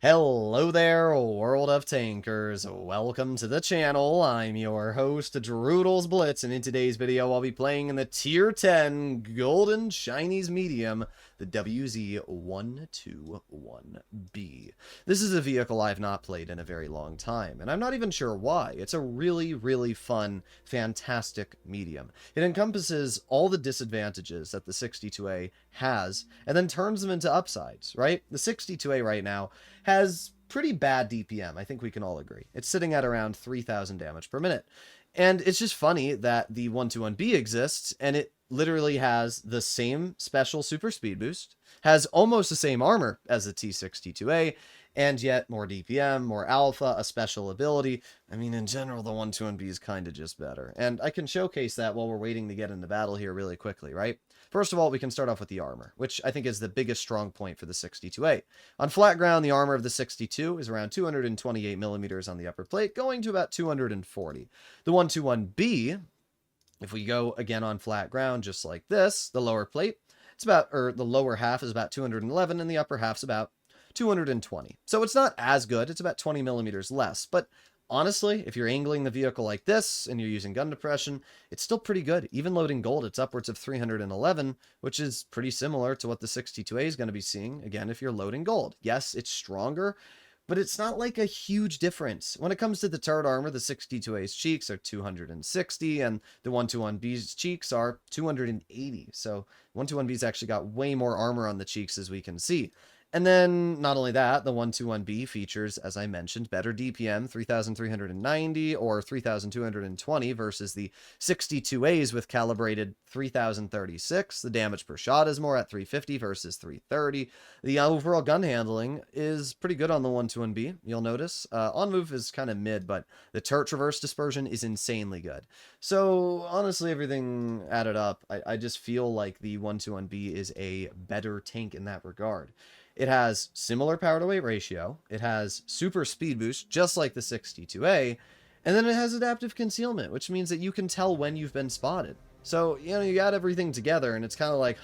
Hello there, world of tankers. Welcome to the channel. I'm your host, Droodles Blitz, and in today's video, I'll be playing in the Tier 10 Golden Chinese Medium, the WZ121B. This is a vehicle I've not played in a very long time, and I'm not even sure why. It's a really fun, fantastic medium. It encompasses all the disadvantages that the 62A has, and then turns them into upsides, right? The 62A right now has pretty bad DPM, I think we can all agree. It's sitting at around 3,000 damage per minute. And it's just funny that the 121B exists, and it literally has the same special super speed boost, has almost the same armor as the T62A, and yet more DPM, more alpha, a special ability. I mean, in general, the 121B is kind of just better. And I can showcase that while we're waiting to get into battle here really quickly, right? First of all, we can start off with the armor, which I think is the biggest strong point for the 62A. On flat ground, the armor of the 62 is around 228 millimeters on the upper plate, going to about 240. The 121B, if we go again on flat ground, just like this, the lower plate, it's about, or the lower half is about 211, and the upper half's about 220. So it's not as good. It's about 20 millimeters less, but honestly, if you're angling the vehicle like this and you're using gun depression, it's still pretty good. Even loading gold, it's upwards of 311, which is pretty similar to what the 62A is going to be seeing, again, if you're loading gold. Yes, it's stronger, but it's not like a huge difference. When it comes to the turret armor, the 62A's cheeks are 260, and the 121B's cheeks are 280. So 121B's actually got way more armor on the cheeks, as we can see. And then, not only that, the 121B features, as I mentioned, better DPM, 3,390 or 3,220 versus the 62As with calibrated 3,036. The damage per shot is more at 350 versus 330. The overall gun handling is pretty good on the 121B, you'll notice. On move is kind of mid, but the turret traverse dispersion is insanely good. So, honestly, everything added up, I just feel like the 121B is a better tank in that regard. It has similar power to weight ratio, it has super speed boost, just like the 62A, and then it has adaptive concealment, which means that you can tell when you've been spotted. So, you know, you got everything together, and it's kind of like,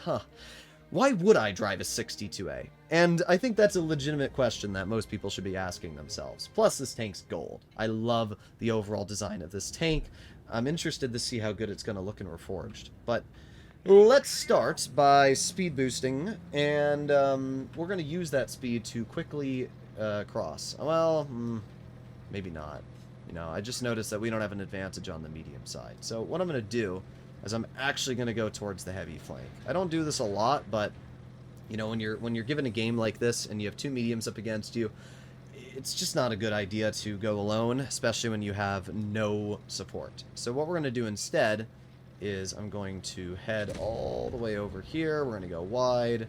why would I drive a 62A? And I think that's a legitimate question that most people should be asking themselves. Plus, this tank's gold. I love the overall design of this tank. I'm interested to see how good it's going to look in Reforged. But let's start by speed boosting, and we're going to use that speed to quickly cross. Well, maybe not. You know, I just noticed that we don't have an advantage on the medium side. So what I'm going to do is I'm actually going to go towards the heavy flank. I don't do this a lot, but you know, when you're given a game like this and you have two mediums up against you, it's just not a good idea to go alone, especially when you have no support. So what we're going to do instead is I'm going to head all the way over here. We're going to go wide,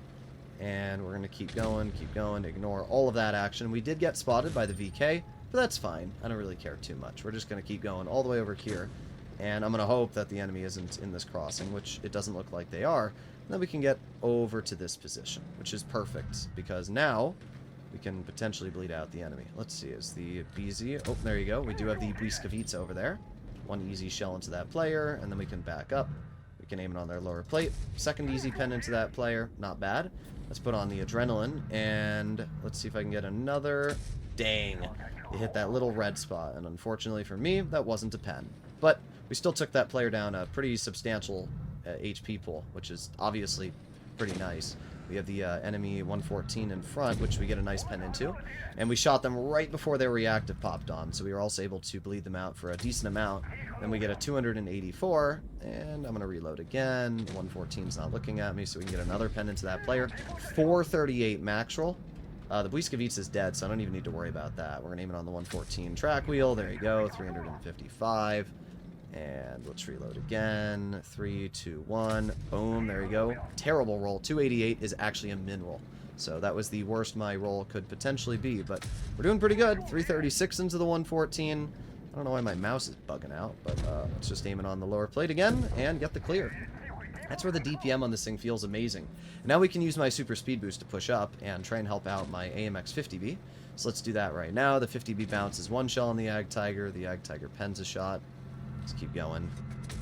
and we're going to keep going, ignore all of that action. We did get spotted by the VK, but that's fine. I don't really care too much. We're just going to keep going all the way over here, and I'm going to hope that the enemy isn't in this crossing, which it doesn't look like they are. And then we can get over to this position, which is perfect, because now we can potentially bleed out the enemy. Let's see, is the BZ... Oh, there you go. We do have the Bliskavitz over there. One easy shell into that player, and then we can back up. We can aim it on their lower plate. Second easy pen into that player. Not bad. Let's put on the adrenaline, and let's see if I can get another. Dang. It hit that little red spot, and unfortunately for me, that wasn't a pen. But we still took that player down a pretty substantial HP pool, which is obviously pretty nice. We have the enemy 114 in front, which we get a nice pen into. And we shot them right before their reactive popped on, so we were also able to bleed them out for a decent amount. Then we get a 284, and I'm going to reload again. The 114's not looking at me, so we can get another pen into that player. 438 max roll. The Bliskavitz is dead, so I don't even need to worry about that. We're going to aim it on the 114 track wheel. There you go, 355. And let's reload again. 3, 2, 1. Boom. There you go. Terrible roll. 288 is actually a min roll. So that was the worst my roll could potentially be. But we're doing pretty good. 336 into the 114. I don't know why my mouse is bugging out. But let's just aim it on the lower plate again and get the clear. That's where the DPM on this thing feels amazing. And now we can use my super speed boost to push up and try and help out my AMX 50B. So let's do that right now. The 50B bounces one shell on the Ag Tiger. The Ag Tiger pens a shot. Let's keep going.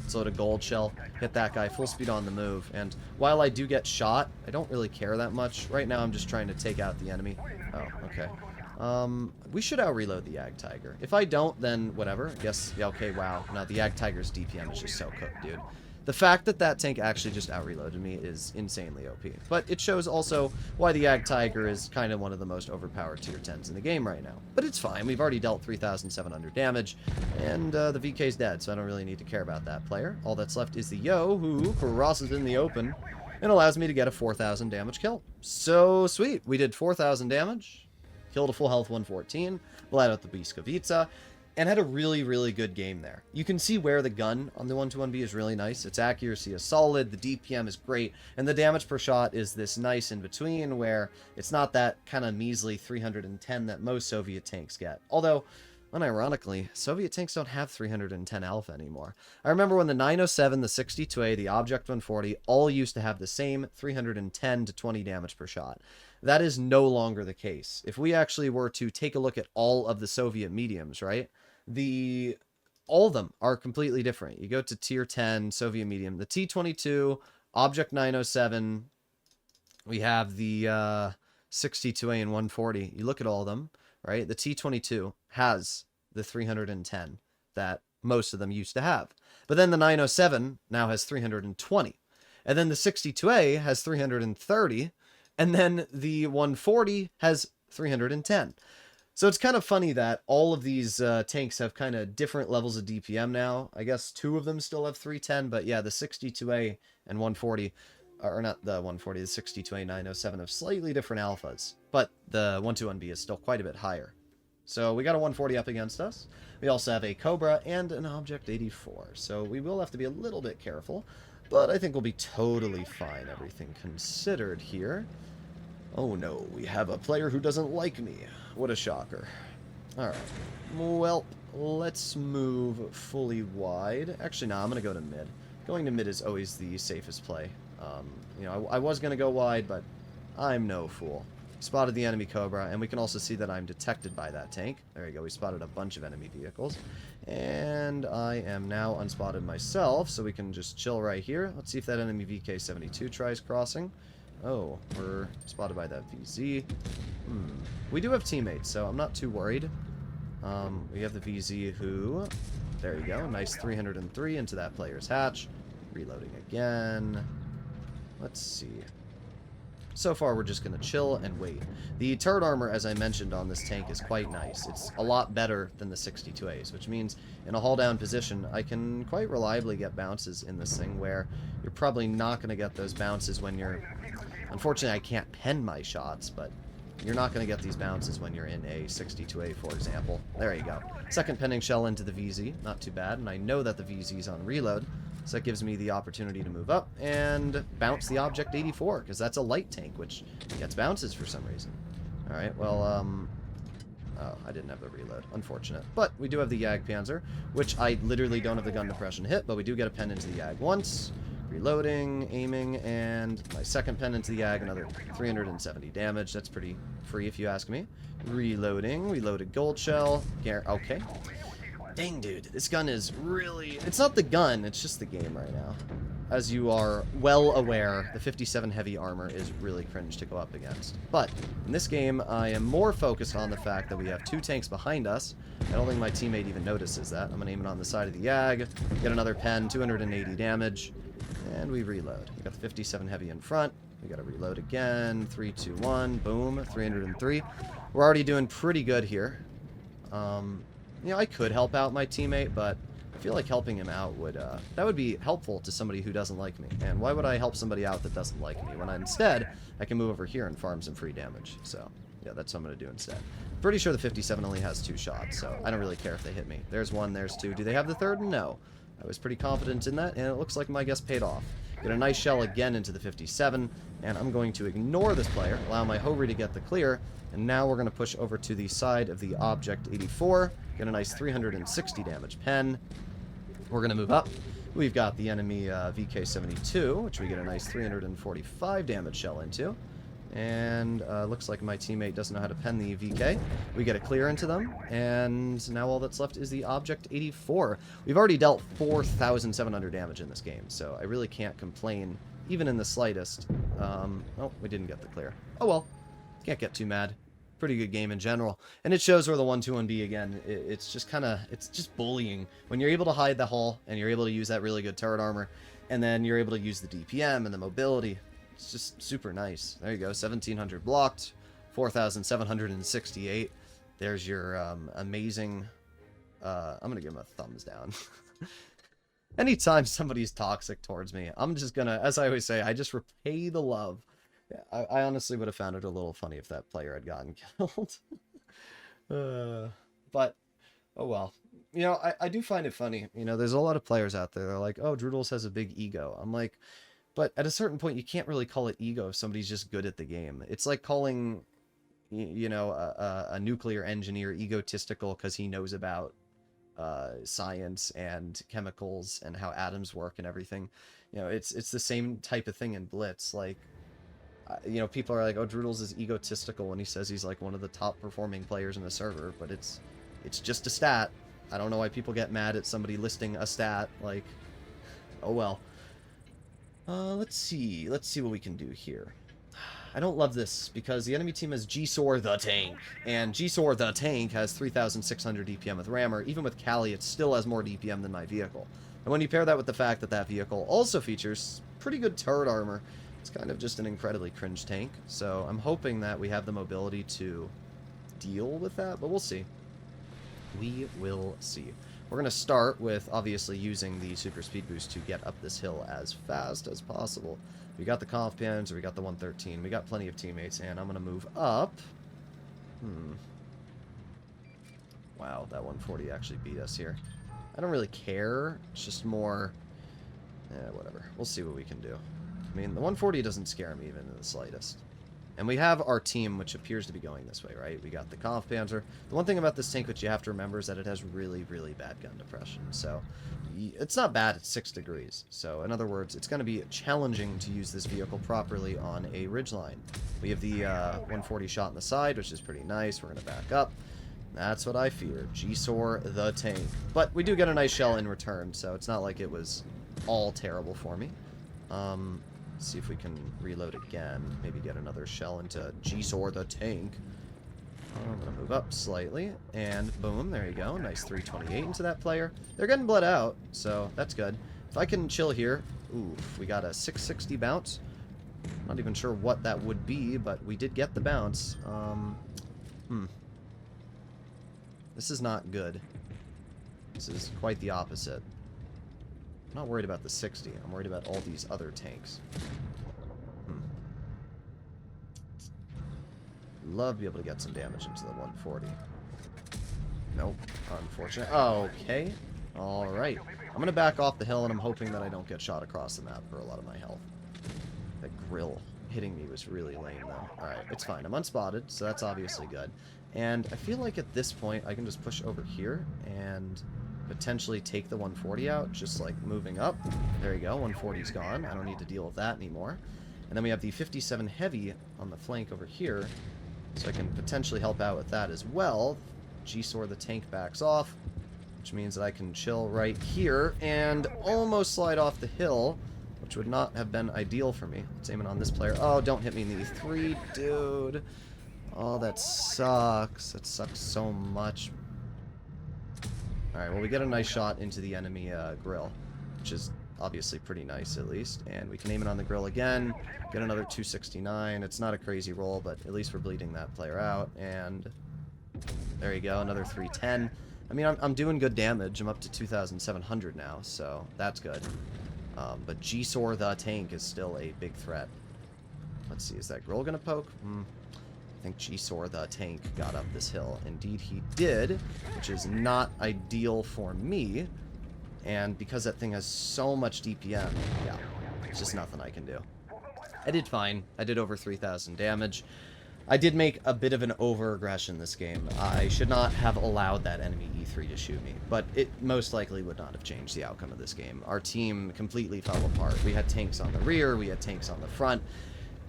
Let's load a gold shell, hit that guy full speed on the move, and while I do get shot, I don't really care that much. Right now I'm just trying to take out the enemy. Oh, okay. We should out-reload the Ag Tiger. If I don't, then whatever. I guess, yeah, okay, wow. No, the Ag Tiger's DPM is just so cooked, dude. The fact that that tank actually just out-reloaded me is insanely OP. But it shows also why the Ag Tiger is kind of one of the most overpowered tier 10s in the game right now. But it's fine. We've already dealt 3,700 damage, and the VK's dead, so I don't really need to care about that player. All that's left is the Yo, who crosses in the open and allows me to get a 4,000 damage kill. So sweet. We did 4,000 damage, killed a full health 114, bled out the Biskovica, and had a really, really good game there. You can see where the gun on the 121B is really nice. Its accuracy is solid, the DPM is great, and the damage per shot is this nice in-between where it's not that kind of measly 310 that most Soviet tanks get. Although, unironically, Soviet tanks don't have 310 alpha anymore. I remember when the 907, the 62A, the Object 140 all used to have the same 310 to 20 damage per shot. That is no longer the case. If we actually were to take a look at all of the Soviet mediums, right? All of them are completely different. You go to tier 10 Soviet medium, the T-22, Object 907, we have the 62A and 140. You look at all of them, right? The T-22 has the 310 that most of them used to have. But then the 907 now has 320. And then the 62A has 330. And then the 140 has 310. So it's kind of funny that all of these tanks have kind of different levels of DPM now. I guess two of them still have 310, but yeah, the 62A and 140, or not the 140, the 62A 907 have slightly different alphas, but the 121B is still quite a bit higher. So we got a 140 up against us. We also have a Cobra and an Object 84, so we will have to be a little bit careful, but I think we'll be totally fine, everything considered here. Oh no, we have a player who doesn't like me. What a shocker. Alright. Well, let's move fully wide. Actually, no, I'm going to go to mid. Going to mid is always the safest play. You know, I was going to go wide, but I'm no fool. Spotted the enemy Cobra, and we can also see that I'm detected by that tank. There you go, we spotted a bunch of enemy vehicles. And I am now unspotted myself, so we can just chill right here. Let's see if that enemy VK-72 tries crossing. Oh, we're spotted by that VZ. We do have teammates, so I'm not too worried. We have the VZ who... There you go, nice 303 into that player's hatch. Reloading again. Let's see. So far, we're just going to chill and wait. The turret armor, as I mentioned on this tank, is quite nice. It's a lot better than the 62As, which means in a hull-down position, I can quite reliably get bounces in this thing where you're probably not going to get those bounces when you're... Unfortunately, I can't pen my shots, but you're not going to get these bounces when you're in a 62A, for example. There you go. Second penning shell into the VZ. Not too bad, and I know that the VZ's on reload, so that gives me the opportunity to move up and bounce the Object 84, because that's a light tank, which gets bounces for some reason. Alright, well, oh, I didn't have the reload. Unfortunate. But we do have the Yag Panzer, which I literally don't have the gun depression hit, but we do get a pen into the Yag once. Reloading, aiming, and my second pen into the Yag, another 370 damage. That's pretty free if you ask me. Reloading, reloaded gold shell. Okay. Dang, dude, this gun is really... It's not the gun, it's just the game right now. As you are well aware, the 57 heavy armor is really cringe to go up against. But in this game, I am more focused on the fact that we have two tanks behind us. I don't think my teammate even notices that. I'm going to aim it on the side of the Yag, get another pen, 280 damage, and we reload. We got the 57 heavy in front. We got to reload again. 3, 2, 1. Boom. 303. We're already doing pretty good here. You know, I could help out my teammate, but I feel like helping him out would, that would be helpful to somebody who doesn't like me. And why would I help somebody out that doesn't like me when instead I can move over here and farm some free damage? So, yeah, that's what I'm going to do instead. Pretty sure the 57 only has 2 shots, so I don't really care if they hit me. There's 1, there's 2. Do they have the 3rd? No. I was pretty confident in that, and it looks like my guess paid off. Get a nice shell again into the 57, and I'm going to ignore this player, allow my Hovry to get the clear, and now we're going to push over to the side of the Object 84, get a nice 360 damage pen. We're going to move up. We've got the enemy VK-72, which we get a nice 345 damage shell into. And looks like my teammate doesn't know how to pen the VK. We get a clear into them, and now all that's left is the Object 84. We've already dealt 4,700 damage in this game, so I really can't complain, even in the slightest. Oh, we didn't get the clear. Oh well, can't get too mad. pretty good game in general. And it shows where the 1-2-1B, again, it's just kind of, it's just bullying. When you're able to hide the hull, and you're able to use that really good turret armor, and then you're able to use the DPM and the mobility, it's just super nice. There you go, 1,700 blocked, 4,768. There's your amazing... I'm going to give him a thumbs down. Anytime somebody's toxic towards me, I'm just going to, as I always say, I just repay the love. Yeah, I honestly would have found it a little funny if that player had gotten killed. But, oh well. You know, I do find it funny. You know, there's a lot of players out there that are like, oh, Droodles has a big ego. I'm like, but at a certain point, you can't really call it ego if somebody's just good at the game. It's like calling, you know, a nuclear engineer egotistical because he knows about science and chemicals and how atoms work and everything. You know, it's the same type of thing in Blitz. Like, you know, people are like, oh, Droodles is egotistical when he says he's like one of the top performing players in the server, but it's just a stat. I don't know why people get mad at somebody listing a stat. Like, oh well. Let's see what we can do here. I don't love this because the enemy team has Gsor the Tank, and Gsor the Tank has 3,600 DPM with Rammer. Even with Cali, it still has more DPM than my vehicle. And when you pair that with the fact that that vehicle also features pretty good turret armor, it's kind of just an incredibly cringe tank. So I'm hoping that we have the mobility to deal with that, but we'll see. We will see. We're going to start with, obviously, using the super speed boost to get up this hill as fast as possible. We got the Conf Pans, or we got the 113. We got plenty of teammates, and I'm going to move up. Wow, that 140 actually beat us here. I don't really care. It's just more... whatever. We'll see what we can do. I mean, the 140 doesn't scare me even in the slightest. And we have our team, which appears to be going this way, right? We got the Conf Panzer. The one thing about this tank which you have to remember is that it has really, really bad gun depression. So it's not bad at 6 degrees. So in other words, it's going to be challenging to use this vehicle properly on a ridgeline. We have the 140 shot in the side, which is pretty nice. We're going to back up. That's what I fear. Gsor the Tank. But we do get a nice shell in return, so it's not like it was all terrible for me. See if we can reload again. Maybe get another shell into Gsor the Tank. I'm going to move up slightly. And boom, there you go. Nice 328 into that player. They're getting bled out, so that's good. If I can chill here. Oof, we got a 660 bounce. Not even sure what that would be, but we did get the bounce. This is not good. This is quite the opposite. I'm not worried about the 60. I'm worried about all these other tanks. Love to be able to get some damage into the 140. Nope. Unfortunate. Okay. Alright. I'm going to back off the hill, and I'm hoping that I don't get shot across the map for a lot of my health. That grill hitting me was really lame, though. Alright, it's fine. I'm unspotted, so that's obviously good. And I feel like at this point, I can just push over here and potentially take the 140 out, just like moving up. There you go, 140's gone. I don't need to deal with that anymore. And then we have the 57 heavy on the flank over here, so I can potentially help out with that as well. Gsor the Tank backs off, which means that I can chill right here and almost slide off the hill, which would not have been ideal for me. Let's aim it on this player. Oh, don't hit me in the E3, dude. Oh, that sucks. That sucks so much. Alright, well, we get a nice shot into the enemy grill, which is obviously pretty nice, at least. And we can aim it on the grill again, get another 269. It's not a crazy roll, but at least we're bleeding that player out. And there you go, another 310. I mean, I'm doing good damage. I'm up to 2,700 now, so that's good. But Gsor the Tank is still a big threat. Let's see, is that grill going to poke? I think Gsor the Tank got up this hill. Indeed he did, which is not ideal for me. And because that thing has so much DPM, yeah, it's just nothing I can do. I did fine. I did over 3,000 damage. I did make a bit of an over-aggression this game. I should not have allowed that enemy E3 to shoot me, but it most likely would not have changed the outcome of this game. Our team completely fell apart. We had tanks on the rear, we had tanks on the front.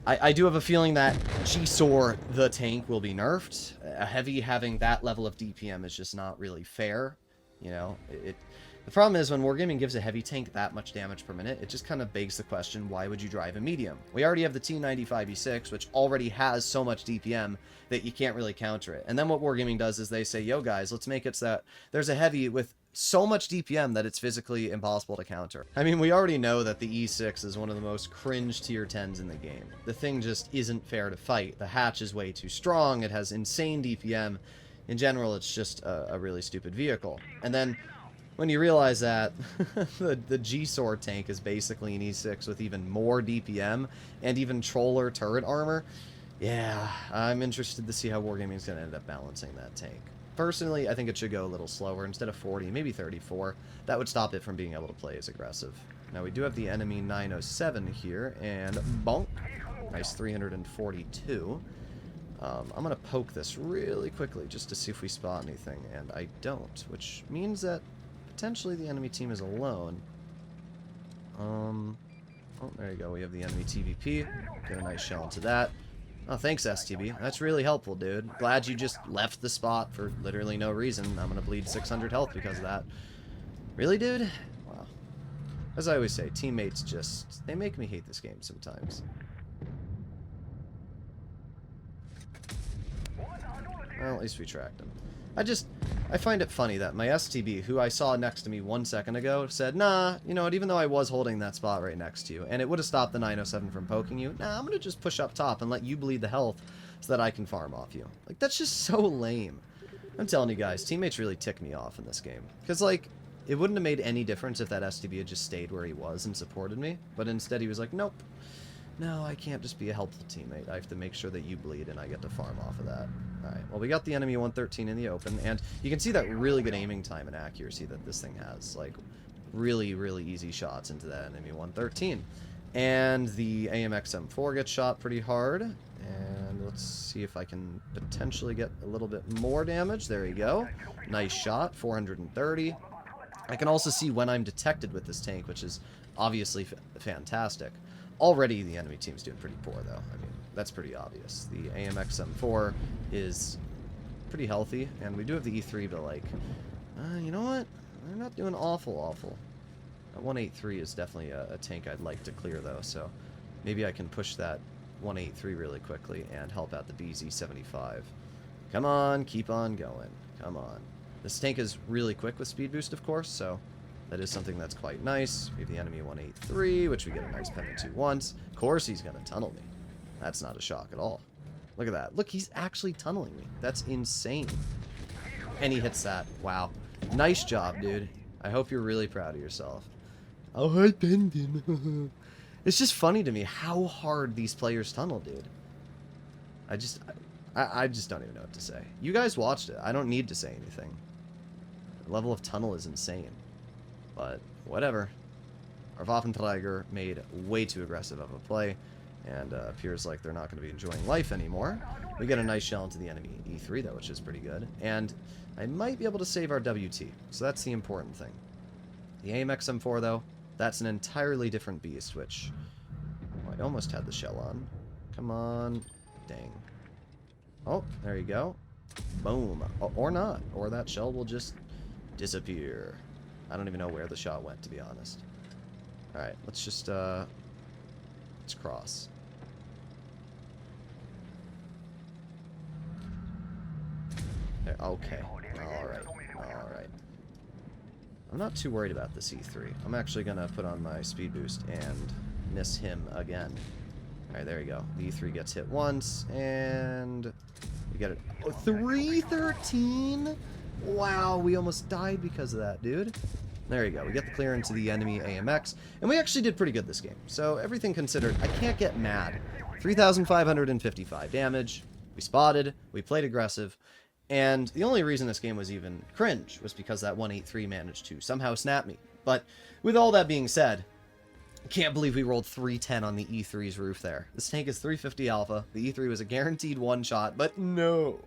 I do have a feeling that Gsor the Tank will be nerfed. A heavy having that level of DPM is just not really fair. You know, The problem is, when Wargaming gives a heavy tank that much damage per minute, it just kind of begs the question, why would you drive a medium? We already have the T95E6, which already has so much DPM that you can't really counter it. And then what Wargaming does is they say, yo guys, let's make it so that there's a heavy with so much DPM that it's physically impossible to counter. I mean, we already know that the E6 is one of the most cringe tier 10s in the game. The thing just isn't fair to fight. The hatch is way too strong, it has insane DPM. In general, it's just a really stupid vehicle. And then when you realize that the G-Sword tank is basically an E6 with even more DPM and even troller turret armor, yeah, I'm interested to see how Wargaming is going to end up balancing that tank. Personally, I think it should go a little slower. Instead of 40, maybe 34. That would stop it from being able to play as aggressive. Now, we do have the enemy 907 here, and bonk. Nice 342. I'm going to poke this really quickly just to see if we spot anything, and I don't, which means that potentially the enemy team is alone. Oh, there you go. We have the enemy TVP. Get a nice shell into that. Oh, thanks, STB. That's really helpful, dude. Glad you just left the spot for literally no reason. I'm gonna bleed 600 health because of that. Really, dude? Wow. As I always say, teammates just... they make me hate this game sometimes. Well, at least we tracked him. I find it funny that my STB, who I saw next to me 1 second ago, said, nah, you know what, even though I was holding that spot right next to you, and it would have stopped the 907 from poking you, nah, I'm going to just push up top and let you bleed the health so that I can farm off you. Like, that's just so lame. I'm telling you guys, teammates really tick me off in this game. Because, like, it wouldn't have made any difference if that STB had just stayed where he was and supported me, but instead he was like, nope. No, I can't just be a helpful teammate. I have to make sure that you bleed and I get to farm off of that. Alright, well, we got the enemy 113 in the open, and you can see that really good aiming time and accuracy that this thing has. Like, really, really easy shots into that enemy 113. And the AMX M4 gets shot pretty hard. And let's see if I can potentially get a little bit more damage. There you go. Nice shot, 430. I can also see when I'm detected with this tank, which is obviously fantastic. Already the enemy team's doing pretty poor, though. I mean, that's pretty obvious. The AMX M4 is pretty healthy, and we do have the E3, but, like, you know what? They're not doing awful. That 183 is definitely a tank I'd like to clear, though, so maybe I can push that 183 really quickly and help out the BZ75. Come on, keep on going. Come on. This tank is really quick with speed boost, of course, so that is something that's quite nice. We have the enemy 183, which we get a nice pennant to once. Of course he's going to tunnel me. That's not a shock at all. Look at that. Look, he's actually tunneling me. That's insane. And he hits that. Wow. Nice job, dude. I hope you're really proud of yourself. Oh, hi, Bendin. It's just funny to me how hard these players tunnel, dude. I just don't even know what to say. You guys watched it. I don't need to say anything. The level of tunnel is insane. But whatever. Our Waffenträger made way too aggressive of a play, and appears like they're not going to be enjoying life anymore. We get a nice shell into the enemy E3, though, which is pretty good. And I might be able to save our WT, so that's the important thing. The AMX M4, though, that's an entirely different beast, which... oh, I almost had the shell on. Come on. Dang. Oh, there you go. Boom. Or not. Or that shell will just disappear. I don't even know where the shot went, to be honest. Alright, let's just, let's cross. There, okay. Alright. I'm not too worried about the C3. I'm actually gonna put on my speed boost and miss him again. Alright, there you go. The E3 gets hit once, and we get it. Oh, 313? Wow, we almost died because of that, dude. There you go. We get the clear into the enemy AMX, and we actually did pretty good this game. So everything considered, I can't get mad. 3,555 damage. We spotted. We played aggressive. And the only reason this game was even cringe was because that 183 managed to somehow snap me. But with all that being said, I can't believe we rolled 310 on the E3's roof there. This tank is 350 alpha. The E3 was a guaranteed one shot, but no.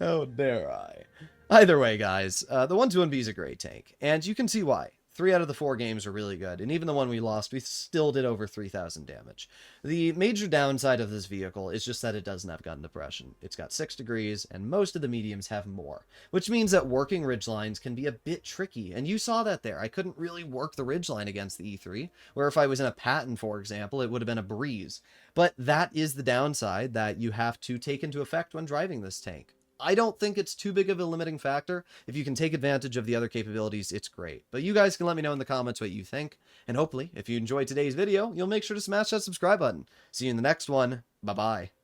How dare I? Either way, guys, the 121B is a great tank, and you can see why. 3 out of the 4 games are really good, and even the one we lost, we still did over 3,000 damage. The major downside of this vehicle is just that it doesn't have gun depression. It's got 6 degrees, and most of the mediums have more, which means that working ridgelines can be a bit tricky, and you saw that there. I couldn't really work the ridgeline against the E3, where if I was in a Patton, for example, it would have been a breeze. But that is the downside that you have to take into effect when driving this tank. I don't think it's too big of a limiting factor. If you can take advantage of the other capabilities, it's great. But you guys can let me know in the comments what you think. And hopefully, if you enjoyed today's video, you'll make sure to smash that subscribe button. See you in the next one. Bye-bye.